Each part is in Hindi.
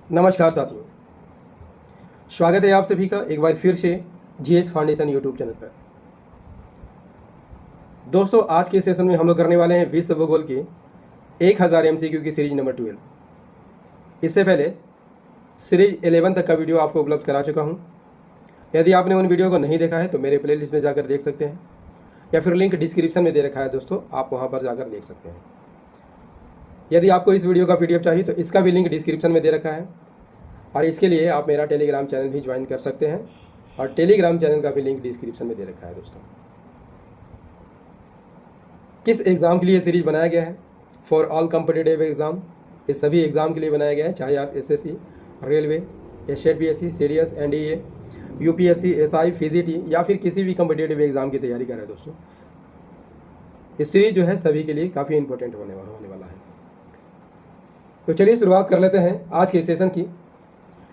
नमस्कार साथियों, स्वागत है आप सभी का एक बार फिर से जीएस फाउंडेशन यूट्यूब चैनल पर। दोस्तों, आज के सेशन में हम लोग करने वाले हैं विश्व भूगोल के 1000 एमसीक्यू की सीरीज नंबर 12। इससे पहले सीरीज 11 तक का वीडियो आपको उपलब्ध करा चुका हूं। यदि आपने उन वीडियो को नहीं देखा है तो मेरे प्लेलिस्ट में जाकर देख सकते हैं, या फिर लिंक डिस्क्रिप्शन में दे रखा है दोस्तों, आप वहां पर जाकर देख सकते हैं। यदि आपको इस वीडियो का PDF चाहिए तो इसका भी लिंक डिस्क्रिप्शन में दे रखा है, और इसके लिए आप मेरा टेलीग्राम चैनल भी ज्वाइन कर सकते हैं, और टेलीग्राम चैनल का भी लिंक डिस्क्रिप्शन में दे रखा है। दोस्तों, किस एग्ज़ाम के लिए सीरीज बनाया गया है? For all competitive exam. इस सभी एग्ज़ाम के लिए बनाया गया है, चाहे आप SSC, railway, state PSC, CDS, NDA, UPSC, SI, PGT या फिर किसी भी कॉम्पिटिटिव एग्ज़ाम की तैयारी कर रहे हैं। दोस्तों, ये सीरीज जो है सभी के लिए काफ़ी इंपॉर्टेंट होने वाला है। तो चलिए शुरुआत कर लेते हैं आज के सेशन की।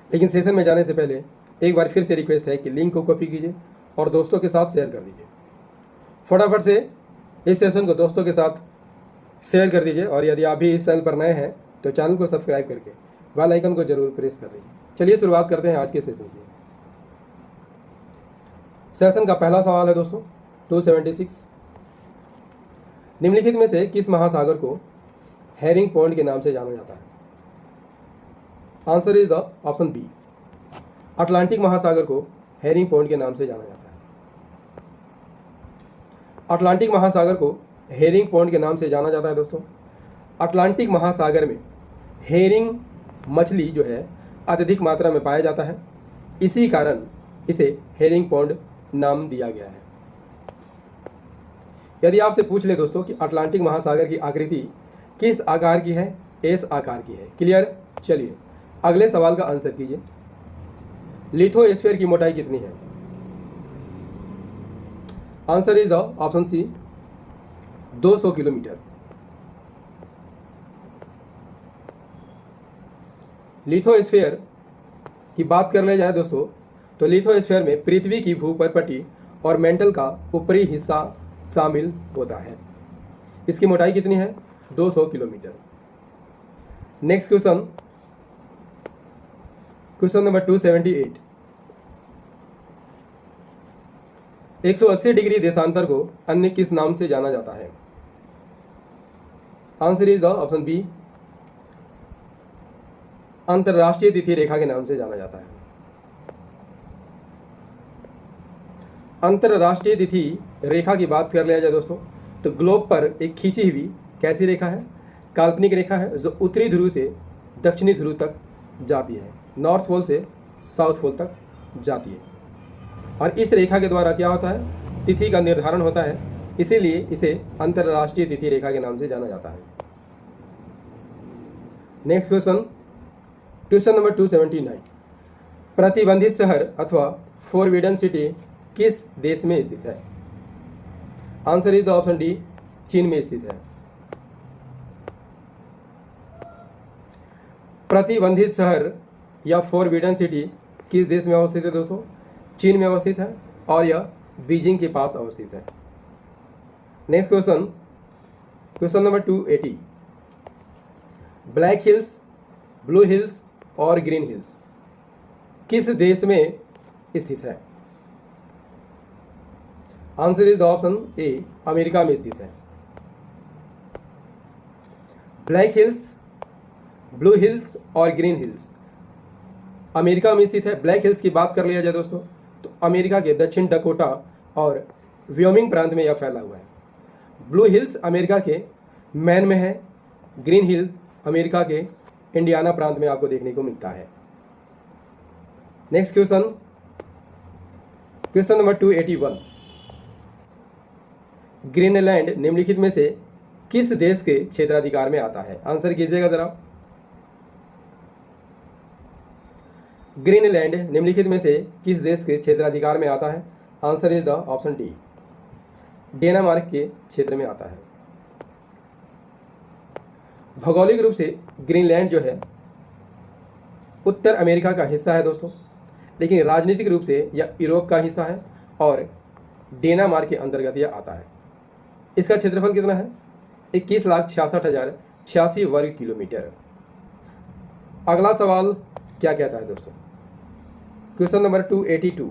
लेकिन सेशन में जाने से पहले एक बार फिर से रिक्वेस्ट है कि लिंक को कॉपी कीजिए और दोस्तों के साथ शेयर कर दीजिए। फटाफट से इस सेशन को दोस्तों के साथ शेयर कर दीजिए, और यदि आप भी इस चैनल पर नए हैं तो चैनल को सब्सक्राइब करके बेल आइकन को जरूर प्रेस कर दीजिए। चलिए शुरुआत करते हैं आज के सेशन की। सेशन का पहला सवाल है दोस्तों 276। निम्नलिखित में से किस महासागर को हेरिंग पॉन्ड के नाम से जाना जाता है? Answer is the option B, Atlantic महासागर को हेरिंग पॉन्ड के नाम से जाना जाता है। अटलांटिक महासागर को हेरिंग पॉन्ड के नाम से जाना जाता है। दोस्तों, अटलांटिक महासागर में हेरिंग मछली जो है अत्यधिक मात्रा में पाया जाता है, इसी कारण इसे हेरिंग पॉन्ड नाम दिया गया है। यदि आपसे पूछ ले दोस्तों कि अटलांटिक महासागर की आकृति किस आकार की है? एस आकार की है। क्लियर? चलिए अगले सवाल का आंसर कीजिए। लिथोस्फीयर की मोटाई कितनी है? Answer is the option C, 200 kilometre. Lithosphere की बात कर ले जाए दोस्तों, तो लिथोस्फीयर में पृथ्वी की भूपटपटी और मेंटल का ऊपरी हिस्सा शामिल होता है। इसकी मोटाई कितनी है? 200 kilometre. Next question number 278। 180 degree देशांतर को अन्य किस नाम से जाना जाता है? आंसर इज द ऑप्शन बी, अंतरराष्ट्रीय तिथि रेखा के नाम से जाना जाता है। अंतरराष्ट्रीय तिथि रेखा की बात कर लिया जाए दोस्तों, तो ग्लोब पर एक खींची हुई कैसी रेखा है? काल्पनिक रेखा है, जो उत्तरी ध्रुव से दक्षिणी ध्रुव तक जाती है, नॉर्थ पोल से साउथ पोल तक जाती है। और इस रेखा के द्वारा क्या होता है? तिथि का निर्धारण होता है, इसीलिए इसे अंतरराष्ट्रीय तिथि रेखा के नाम से जाना जाता है। Next question number 279। प्रतिबंधित शहर अथवा फॉरबिडन सिटी किस देश में स्थित है? Answer is the option D, चीन में स्थित है। प्रतिबंधित शहर या फॉरबिडन सिटी किस देश में अवस्थित है दोस्तों? चीन में अवस्थित है, और यह बीजिंग के पास अवस्थित है। Next question number 280। Black hills, blue hills और ग्रीन हिल्स किस देश में स्थित है? Answer is the option A, America में स्थित है। ब्लैक हिल्स, ब्लू हिल्स और ग्रीन हिल्स अमेरिका में स्थित है। ब्लैक हिल्स की बात कर लिया जाए दोस्तों, तो अमेरिका के दक्षिण डकोटा और व्योमिंग प्रांत में यह फैला हुआ है। ब्लू हिल्स अमेरिका के मैन में है। ग्रीन हिल अमेरिका के इंडियाना प्रांत में आपको देखने को मिलता है। Next question number 281। ग्रीनलैंड निम्नलिखित में से किस देश के क्षेत्राधिकार में आता है? आंसर कीजिएगा जरा। ग्रीनलैंड निम्नलिखित में से किस देश के क्षेत्राधिकार में आता है? Answer is the option D, Denmark के क्षेत्र में आता है। भौगोलिक रूप से ग्रीनलैंड जो है उत्तर अमेरिका का हिस्सा है दोस्तों, लेकिन राजनीतिक रूप से यह यूरोप का हिस्सा है और डेनमार्क के अंतर्गत यह आता है। इसका क्षेत्रफल कितना है? 21,66,086 वर्ग किलोमीटर। अगला सवाल क्या कहता है दोस्तों? क्वेश्चन नंबर 282,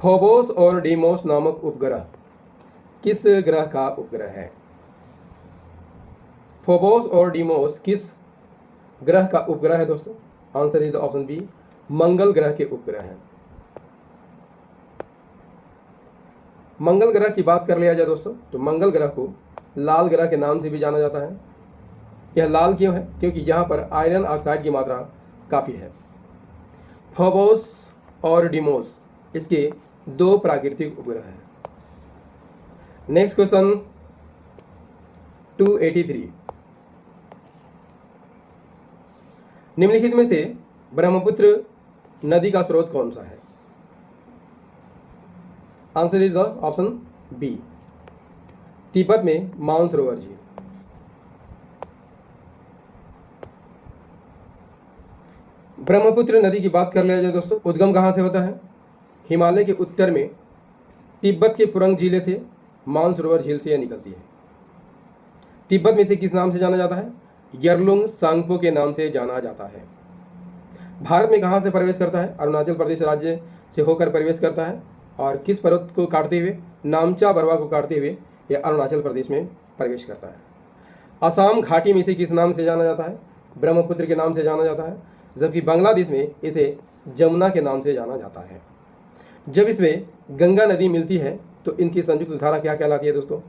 फोबोस और डीमोस नामक उपग्रह किस ग्रह का उपग्रह है? फोबोस और डीमोस किस ग्रह का उपग्रह है दोस्तों? आंसर इज ऑप्शन बी, मंगल ग्रह के उपग्रह हैं। मंगल ग्रह की बात कर लिया जाए दोस्तों, तो मंगल ग्रह को लाल ग्रह के नाम से भी जाना जाता है। यह लाल क्यों है? क्योंकि यहाँ पर आयरन ऑक्साइड की मात्रा काफ़ी है। फोबोस और डीमोस इसके दो प्राकृतिक उपग्रह हैं। नेक्स्ट क्वेश्चन 283, निम्नलिखित में से ब्रह्मपुत्र नदी का स्रोत कौन सा है? Answer is the option B, Tibet में मानसरोवर झील। ब्रह्मपुत्र नदी की बात कर लिया जाए दोस्तों, उद्गम कहाँ से होता है? हिमालय के उत्तर में तिब्बत के पुरंग जिले से मानसरोवर झील से यह निकलती है। तिब्बत में इसे किस नाम से जाना जाता है? यरलुंग सांगपो के नाम से जाना जाता है। भारत में कहाँ से प्रवेश करता है? अरुणाचल प्रदेश राज्य से होकर प्रवेश करता है। और किस पर्वत को काटते हुए? नामचा बरवा को काटते हुए यह अरुणाचल प्रदेश में प्रवेश करता है। असम घाटी में इसे किस नाम से जाना जाता है? ब्रह्मपुत्र के नाम से जाना जाता है। जबकि बांग्लादेश में इसे जमुना के नाम से जाना जाता है। जब इसमें गंगा नदी मिलती है तो इनकी संयुक्त धारा क्या कहलाती है दोस्तों?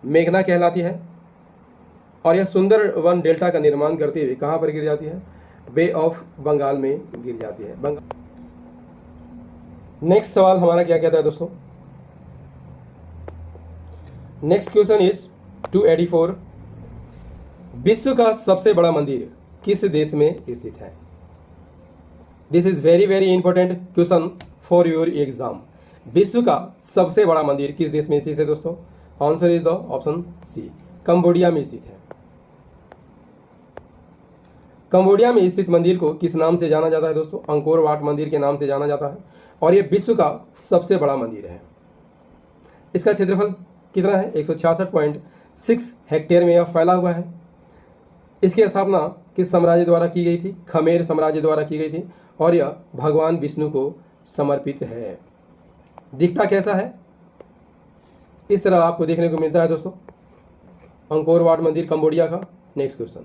मेघना कहलाती है। और यह सुंदर वन डेल्टा का निर्माण करते हुए कहाँ पर गिर जाती है? बे ऑफ बंगाल में गिर जाती है। नेक्स्ट सवाल हमारा क्या कहता है दोस्तों? नेक्स्ट क्वेश्चन इज 284, विश्व का सबसे बड़ा मंदिर किस देश में स्थित है? This is very very important question for your exam. विश्व का सबसे बड़ा मंदिर किस देश में स्थित है दोस्तों? Answer is the option C, Cambodia में स्थित है। कंबोडिया में स्थित मंदिर को किस नाम से जाना जाता है दोस्तों? अंकोर वाट मंदिर के नाम से जाना जाता है। और यह विश्व का सबसे बड़ा मंदिर है। इसका क्षेत्रफल कितना है? 166.6 हेक्टेयर में यह फैला हुआ है। इसकी स्थापना किस साम्राज्य द्वारा की गई थी? खमेर साम्राज्य द्वारा की गई थी। और यह भगवान विष्णु को समर्पित है। दिखता कैसा है? इस तरह आपको देखने को मिलता है दोस्तों, अंकोर वाट मंदिर कंबोडिया का। नेक्स्ट क्वेश्चन,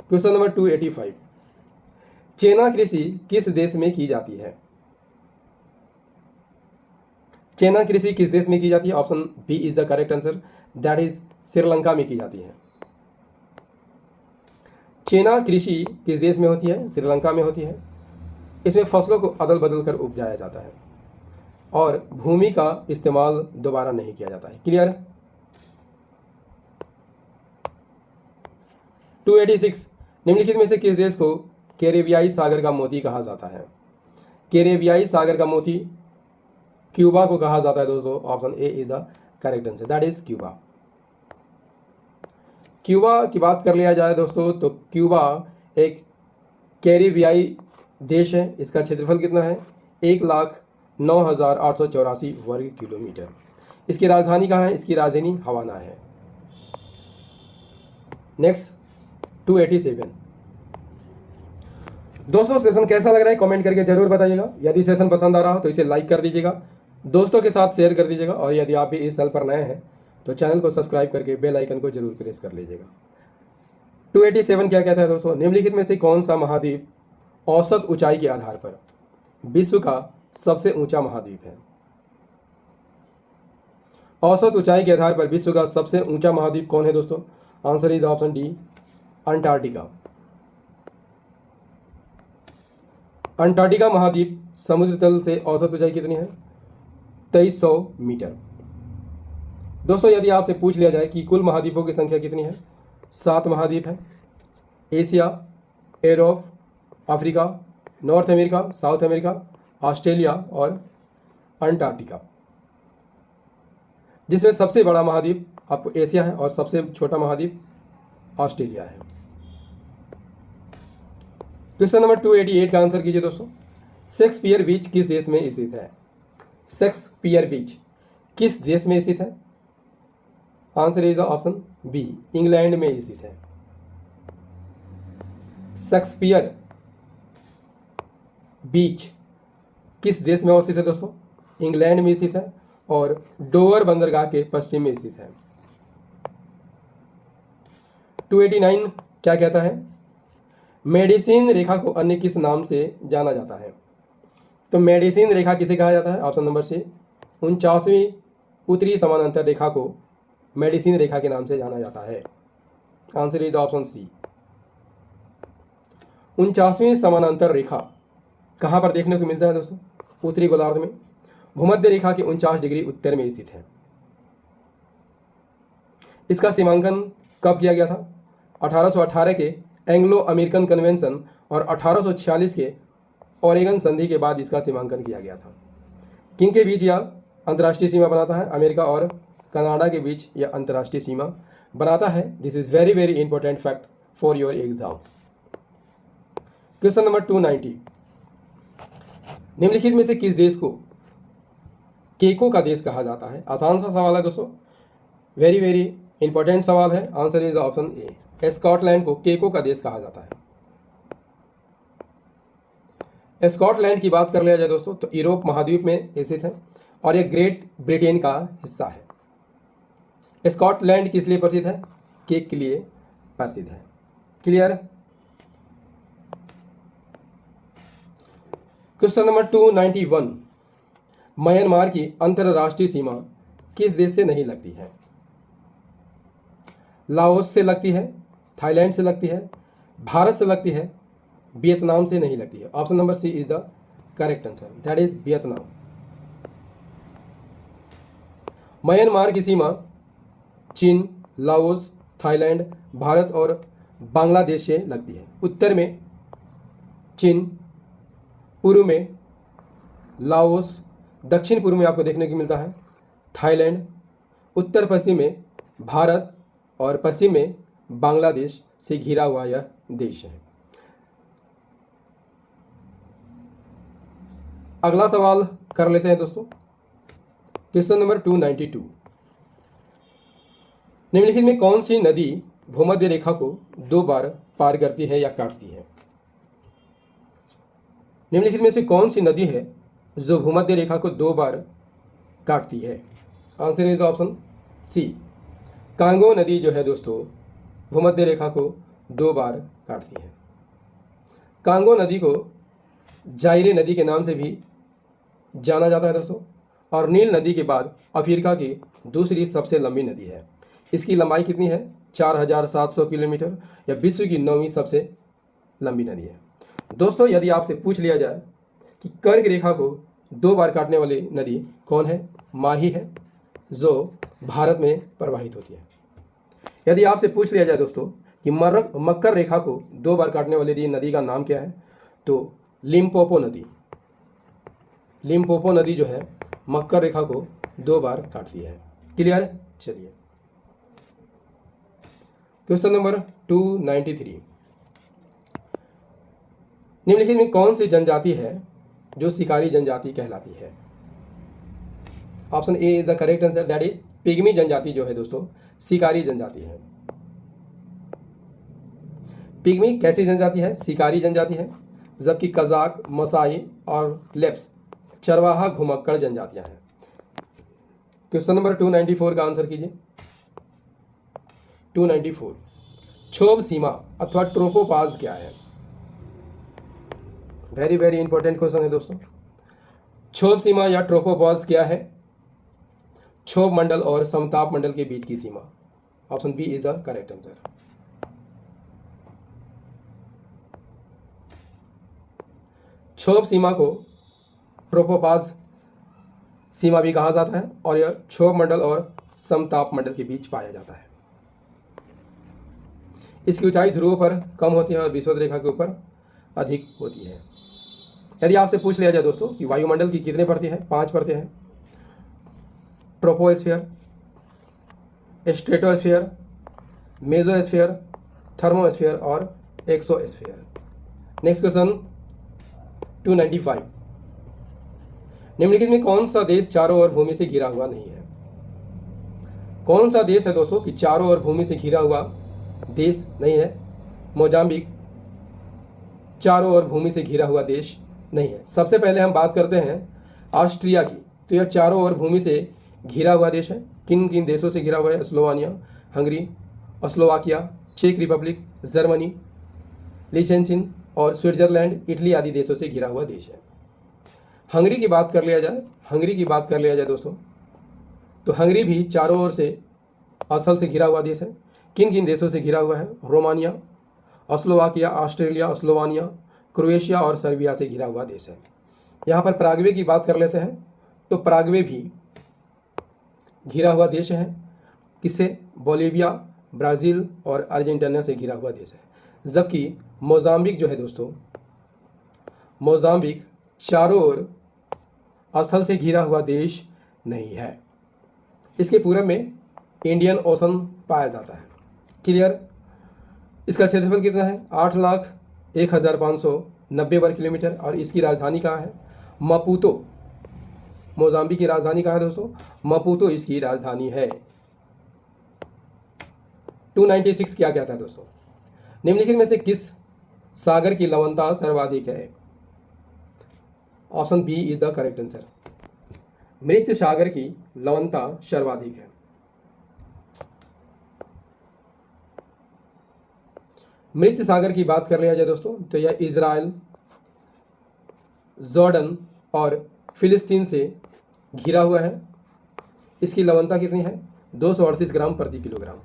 क्वेश्चन नंबर 285, चेना कृषि किस देश में की जाती है? चेना कृषि किस देश में की जाती है? Option B is the correct answer, that is Sri Lanka में की जाती है। चेना कृषि किस देश में होती है? श्रीलंका में होती है। इसमें फसलों को अदल बदल कर उपजाया जाता है और भूमि का इस्तेमाल दोबारा नहीं किया जाता है। क्लियर है? 286, निम्नलिखित में से किस देश को कैरेबियाई सागर का मोती कहा जाता है? कैरेबियाई सागर का मोती क्यूबा को कहा जाता है दोस्तों। Option A is the correct answer, that is Cuba. Cuba की बात कर लिया जाए दोस्तों, तो क्यूबा एक कैरेबियाई देश है। इसका क्षेत्रफल कितना है? 1,09,884 वर्ग किलोमीटर। इसकी राजधानी कहाँ है? इसकी राजधानी हवाना है। नेक्स्ट 287, दोस्तों सेशन कैसा लग रहा है कमेंट करके जरूर बताइएगा। यदि सेशन पसंद आ रहा हो तो इसे लाइक कर दीजिएगा, दोस्तों के साथ शेयर कर दीजिएगा। और यदि आप भी इस चैनल पर नए हैं तो चैनल को सब्सक्राइब करके बेल आइकन को जरूर प्रेस कर लीजिएगा। 287 क्या कहता है दोस्तों? निम्नलिखित में से कौन सा महाद्वीप औसत ऊंचाई के आधार पर विश्व का सबसे ऊंचा महाद्वीप है? औसत ऊंचाई के आधार पर विश्व का सबसे ऊंचा महाद्वीप कौन है दोस्तों? Answer is option D, Antarctica. Antarctica महाद्वीप समुद्र तल से औसत ऊंचाई कितनी है? 2300 मीटर। दोस्तों यदि आपसे पूछ लिया जाए कि कुल महाद्वीपों की संख्या कितनी है? 7 महाद्वीप है। Asia, Europe, Africa, north America, south America, Australia और अंटार्कटिका, जिसमें सबसे बड़ा महाद्वीप आपको एशिया है और सबसे छोटा महाद्वीप ऑस्ट्रेलिया है। क्वेश्चन नंबर 288 का आंसर कीजिए दोस्तों। शेक्सपियर बीच किस देश में स्थित है? शेक्सपियर बीच किस देश में स्थित है? Answer is option B, England में स्थित है। शेक्सपियर बीच किस देश में अवस्थित है दोस्तों? इंग्लैंड में स्थित है और डोवर बंदरगाह के पश्चिम में स्थित है। 289 क्या कहता है? मेडिसिन रेखा को अन्य किस नाम से जाना जाता है? तो मेडिसिन रेखा किसे कहा जाता है? ऑप्शन नंबर सी, 49वीं उत्तरी समानांतर रेखा को मेडिसिन रेखा के नाम से जाना जाता है। Answer is option C. 49वीं समानांतर रेखा कहाँ पर देखने को मिलता है दोस्तों? उत्तरी गोलार्ध में भूमध्य रेखा के 49 डिग्री उत्तर में स्थित है। इसका सीमांकन कब किया गया था? 1818 के एंग्लो अमेरिकन कन्वेंशन और 1846 के ओरेगन संधि के बाद इसका सीमांकन किया गया था। किन के बीच यह अंतर्राष्ट्रीय सीमा बनाता है? अमेरिका और कनाडा के बीच यह अंतर्राष्ट्रीय सीमा बनाता है। This is very very important fact for your exam. Question number 290, निम्नलिखित में से किस देश को केको का देश कहा जाता है? आसान सा सवाल है दोस्तों, वेरी वेरी इंपॉर्टेंट सवाल है। Answer is option A, Scotland को केको का देश कहा जाता है। स्कॉटलैंड की बात कर लिया जाए दोस्तों तो यूरोप महाद्वीप में स्थित है और यह ग्रेट ब्रिटेन का हिस्सा है। स्कॉटलैंड किस लिए प्रसिद्ध है? केक के लिए प्रसिद्ध है। क्लियर? क्वेश्चन नंबर 291, म्यांमार की अंतर्राष्ट्रीय सीमा किस देश से नहीं लगती है? लाओस से लगती है, थाईलैंड से लगती है, भारत से लगती है, वियतनाम से नहीं लगती है। Option number C is the correct answer, that is Vietnam. Myanmar की सीमा चीन, लाओस, थाईलैंड, भारत और बांग्लादेश से लगती है। उत्तर में चीन, पूर्व में लाओस, दक्षिण पूर्व में आपको देखने को मिलता है थाईलैंड, उत्तर पश्चिम में भारत और पश्चिम में बांग्लादेश से घिरा हुआ यह देश है। अगला सवाल कर लेते हैं दोस्तों, क्वेश्चन नंबर 292, निम्नलिखित में कौन सी नदी भूमध्य रेखा को 2 बार पार करती है या काटती है? निम्नलिखित में से कौन सी नदी है जो भूमध्य रेखा को 2 बार काटती है? Answer is the option C, Congo नदी जो है दोस्तों भूमध्य रेखा को 2 बार काटती है। कांगो नदी को जायरे नदी के नाम से भी जाना जाता है दोस्तों और नील नदी के बाद अफ्रीका की दूसरी सबसे लंबी नदी है। इसकी लंबाई कितनी है? 4700 किलोमीटर, या विश्व की 9वीं सबसे लंबी नदी है। दोस्तों यदि आपसे पूछ लिया जाए कि कर्क रेखा को 2 बार काटने वाली नदी कौन है? माही है जो भारत में प्रवाहित होती है। यदि आपसे पूछ लिया जाए दोस्तों कि मकर रेखा को 2 बार काटने वाली नदी का नाम क्या है, तो लिम्पोपो नदी। लिम्पोपो नदी जो है मकर रेखा को 2 बार काटती है। क्लियर? चलिए क्वेश्चन नंबर 293, निम्नलिखित में कौन सी जनजाति है जो शिकारी जनजाति कहलाती है? Option A is the correct answer, that is pygmy जनजाति जो है दोस्तों शिकारी जनजाति है। पिग्मी कैसी जनजाति है? शिकारी जनजाति है, जबकि कजाक, मसाई और लेप्स चरवाहा घुमक्कड़ जनजातियां हैं। क्वेश्चन नंबर 294 का आंसर कीजिए। 294, क्षोभ सीमा अथवा ट्रोपोपाज क्या है? वेरी वेरी इंपॉर्टेंट क्वेश्चन है दोस्तों। क्षोभ सीमा या ट्रोपोपाज क्या है? क्षोभ मंडल और समताप मंडल के बीच की सीमा। Option B is the correct answer. क्षोभ सीमा को ट्रोपोपाज सीमा भी कहा जाता है और यह क्षोभ मंडल और समताप मंडल के बीच पाया जाता है। इसकी ऊंचाई ध्रुवों पर कम होती है और विषुवत रेखा के ऊपर अधिक होती है। यदि आपसे पूछ लिया जाए दोस्तों कि वायुमंडल की कितने परतें हैं? 5 परतें हैं। ट्रोपोस्फीयर, स्ट्रेटोस्फीयर, मेसोस्फीयर, थर्मोस्फीयर और एक्सोस्फीयर। नेक्स्ट क्वेश्चन 295, निम्नलिखित में कौन सा देश चारों ओर भूमि से घिरा हुआ नहीं है? कौन सा देश है दोस्तों कि चारों ओर भूमि से घिरा हुआ देश नहीं है? मोजाम्बिक, चारों ओर भूमि से घिरा हुआ देश नहीं है। सबसे पहले हम बात करते हैं ऑस्ट्रिया की। तो यह चारों ओर भूमि से घिरा हुआ देश है। किन किन देशों से घिरा हुआ है? स्लोवानिया, हंगरी, स्लोवाकिया, चेक रिपब्लिक, जर्मनी, लिechtenstein और स्विट्जरलैंड, इटली आदि देशों से घिरा हुआ देश है। हंगरी की बात कर लिया जाए दोस्तों, तो हंगरी भी चारों ओर से स्थल से घिरा हुआ देश है। किन किन देशों से घिरा हुआ है? Romania, Slovakia, Australia, Slovenia, Croatia और सर्बिया से घिरा हुआ देश है। यहाँ पर पराग्वे की बात कर लेते हैं, तो पराग्वे भी घिरा हुआ देश है। किससे? बोलिविया, ब्राज़ील और अर्जेंटीना से घिरा हुआ देश है। जबकि मोजाम्बिक जो है दोस्तों, मोजाम्बिक चारों ओर स्थल से घिरा हुआ देश नहीं है। इसके पूरब में इंडियन ओशन पाया जाता है। क्लियर? इसका क्षेत्रफल कितना है? 8,01,590 वर्ग किलोमीटर और इसकी राजधानी कहाँ है? मपूतो। मोजाम्बिक की राजधानी कहाँ है दोस्तों? मपूतो इसकी राजधानी है। 296 क्या कहता है दोस्तों? निम्नलिखित में से किस सागर की लवणता सर्वाधिक है? Option B is the correct answer. मृत सागर की लवणता सर्वाधिक है। मृत सागर की बात कर लिया जाए दोस्तों, तो यह इजराइल, जॉर्डन और फिलिस्तीन से घिरा हुआ है। इसकी लवणता कितनी है? 238 ग्राम प्रति किलोग्राम।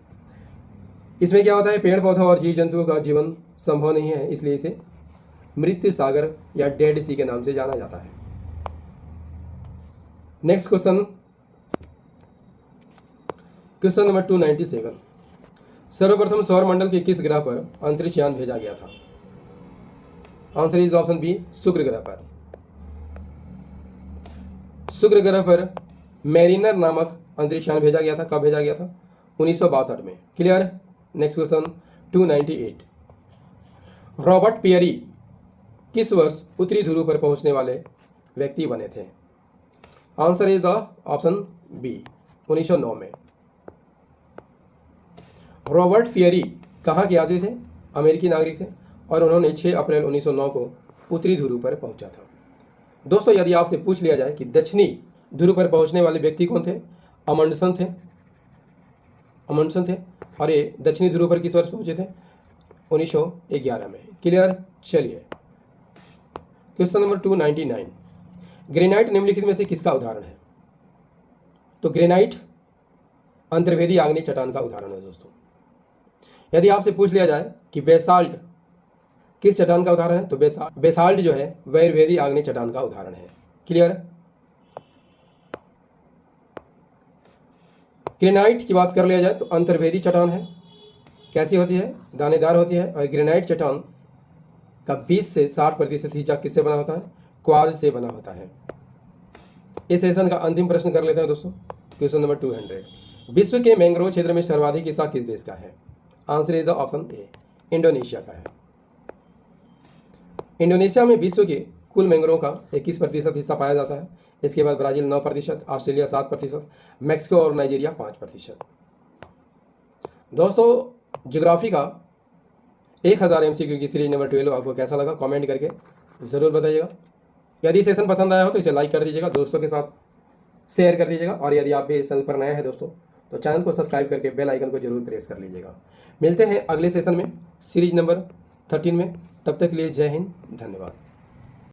इसमें क्या होता है? पेड़ पौधा और जीव जंतुओं का जीवन संभव नहीं है, इसलिए इसे मृत सागर या डेड सी के नाम से जाना जाता है। Next question number 297। सर्वप्रथम सौर मंडल के किस ग्रह पर अंतरिक्ष यान भेजा गया था? आंसर इज ऑप्शन बी, शुक्र ग्रह पर। शुक्र ग्रह पर मैरिनर नामक अंतरिक्ष यान भेजा गया था। कब भेजा गया था? 1962 में। Clear? Next question 298। Robert Peary किस वर्ष उत्तरी ध्रुव पर पहुंचने वाले व्यक्ति बने थे? Answer is the option B, 1909 में। रॉबर्ट पियरी कहाँ के यात्री थे? अमेरिकी नागरिक थे और उन्होंने 6 अप्रैल 1909 को उत्तरी ध्रुव पर पहुंचा था। दोस्तों, यदि आपसे पूछ लिया जाए कि दक्षिणी ध्रुव पर पहुंचने वाले व्यक्ति कौन थे? अमंडसन थे और ये दक्षिणी ध्रुव पर किस वर्ष पहुंचे थे? 1911 में। क्लियर? चलिए क्वेश्चन नंबर 299। ग्रेनाइट निम्नलिखित में से किसका उदाहरण है? तो ग्रेनाइट अंतर्वेदी आग्नेय चट्टान का उदाहरण है दोस्तों। यदि आपसे पूछ लिया जाए कि बेसाल्ट किस चट्टान का उदाहरण है, तो बेसाल्ट जो है वैरवेदी आग्नेय चट्टान का उदाहरण है। क्लियर? ग्रेनाइट की बात कर लिया जाए तो अंतर्वेदी चट्टान है। कैसी होती है? दानेदार होती है। और ग्रेनाइट चट्टान का 20 से 60% हिस्सा किससे बना होता है? क्वार्ट्ज से बना होता है। इस सेशन का अंतिम प्रश्न कर लेते हैं दोस्तों, क्वेश्चन नंबर 200। विश्व के मैंग्रोव क्षेत्र में सर्वाधिक हिस्सा किस देश का है? Answer is the option A, Indonesia का है। इंडोनेशिया में विश्व के कुल मैंग्रोव का 21% हिस्सा पाया जाता है। इसके बाद ब्राज़ील 9%, ऑस्ट्रेलिया 7%, मैक्सिको और नाइजीरिया 5%। दोस्तों, ज्योग्राफी का 1000 MCQ की सीरीज नंबर 12 आपको कैसा लगा कमेंट करके ज़रूर बताइएगा। यदि सेशन पसंद आया हो तो इसे लाइक कर दीजिएगा, दोस्तों के साथ शेयर कर दीजिएगा और यदि आप भी इस चैनल पर नए हैं दोस्तों तो चैनल को सब्सक्राइब करके बेल आइकन को जरूर प्रेस कर लीजिएगा। मिलते हैं अगले सेशन में सीरीज नंबर 13 में। तब तक के लिए जय हिंद, धन्यवाद।